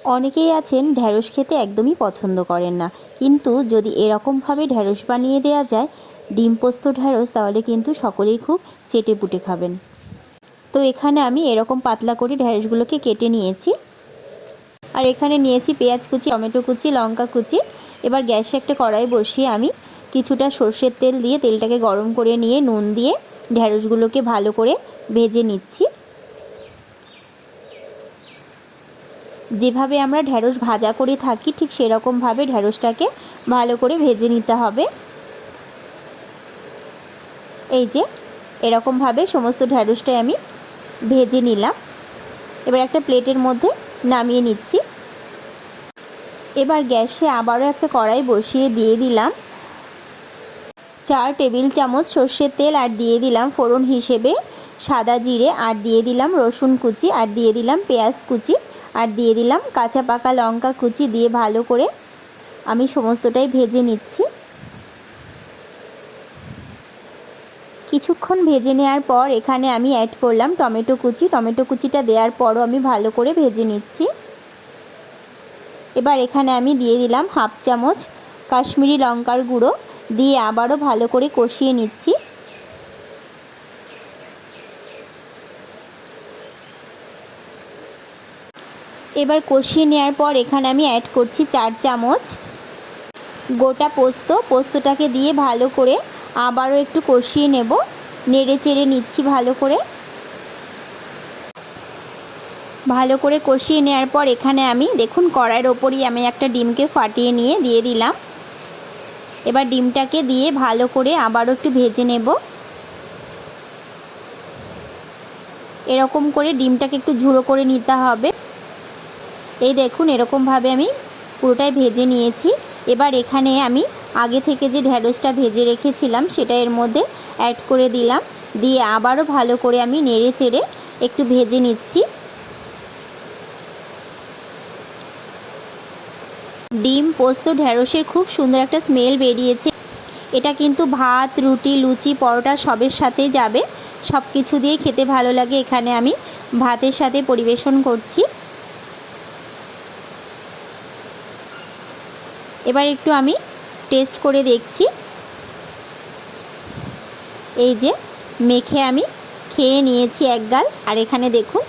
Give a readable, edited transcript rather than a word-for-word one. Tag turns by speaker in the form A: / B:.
A: অনেকেই আছেন ঢ্যাঁড়স খেতে একদমই পছন্দ করেন না, কিন্তু যদি এরকমভাবে ঢ্যাঁড়স বানিয়ে দেওয়া যায় ডিম পোস্ত ঢ্যাঁড়স, তাহলে কিন্তু সকলেই খুব চেটেপুটে খাবেন। তো এখানে আমি এরকম পাতলা করে ঢ্যাঁড়সগুলোকে কেটে নিয়েছি। আর এখানে নিয়েছি পেঁয়াজ কুচি, টমেটো কুচি, লঙ্কা কুচি। এবার গ্যাসে একটা কড়াই বসিয়ে আমি কিছুটা সর্ষের তেল দিয়ে তেলটাকে গরম করে নিয়ে নুন দিয়ে ঢ্যাঁড়সগুলোকে ভালো করে ভেজে নিচ্ছি। যেভাবে আমরা ঢ্যাঁড়স ভাজা করে থাকি ঠিক সেরকমভাবে ঢ্যাঁড়সটাকে ভালো করে ভেজে নিতে হবে। এই যে এরকমভাবে সমস্ত ঢ্যাঁড়সটাই আমি ভেজে নিলাম। এবার একটা প্লেটের মধ্যে নামিয়ে নিচ্ছি। এবার গ্যাসে আবারও একটা কড়াই বসিয়ে দিয়ে দিলাম 4 টেবিল চামচ সর্ষের তেল, আর দিয়ে দিলাম ফোড়ন হিসেবে সাদা জিরে, আর দিয়ে দিলাম রসুন কুচি, আর দিয়ে দিলাম পেঁয়াজ কুচি, আর দিয়ে দিলাম কাঁচা পাকা লঙ্কা কুচি দিয়ে ভালো করে আমি সমস্তটাই ভেজে নিচ্ছি। কিছুক্ষণ ভেজে নেওয়ার পর এখানে আমি অ্যাড করলাম টমেটো কুচি। টমেটো কুচিটা দেওয়ার পরও আমি ভালো করে ভেজে নিচ্ছি। এবার এখানে আমি দিয়ে দিলাম হাফ চামচ কাশ্মীরি লঙ্কার গুঁড়ো, দিয়ে আবারও ভালো করে কষিয়ে নিচ্ছি। এবার কষিয়ে নেওয়ার পর এখানে আমি অ্যাড করছি 4 চামচ গোটা পোস্ত। পোস্তটাকে দিয়ে ভালো করে আবারও একটু কষিয়ে নেব, নেড়ে চেড়ে নিচ্ছি ভালো করে। ভালো করে কষিয়ে নেওয়ার পর এখানে আমি দেখুন কড়াইয়ের ওপরই আমি একটা ডিমকে ফাটিয়ে নিয়ে দিয়ে দিলাম। এবার ডিমটাকে দিয়ে ভালো করে আবারও একটু ভেজে নেব। এরকম করে ডিমটাকে একটু ঝুড়ো করে নিতে হবে। এই দেখুন এরকমভাবে আমি পুরোটাই ভেজে নিয়েছি। এবার এখানে আমি আগে থেকে যে ঢ্যাঁড়সটা ভেজে রেখেছিলাম সেটা এর মধ্যে অ্যাড করে দিলাম, দিয়ে আবারও ভালো করে আমি নেড়ে চেড়ে একটু ভেজে নিচ্ছি। ডিম পোস্ত ঢ্যাঁড়সের খুব সুন্দর একটা স্মেল বেরিয়েছে। এটা কিন্তু ভাত, রুটি, লুচি, পরোটা সবের সাথে যাবে, সব কিছু দিয়ে খেতে ভালো লাগে। এখানে আমি ভাতের সাথে পরিবেশন করছি। এবার একটু আমি টেস্ট করে দেখছি। এই যে মেখে আমি খেয়ে নিয়েছি এক গাল, আর এখানে দেখুন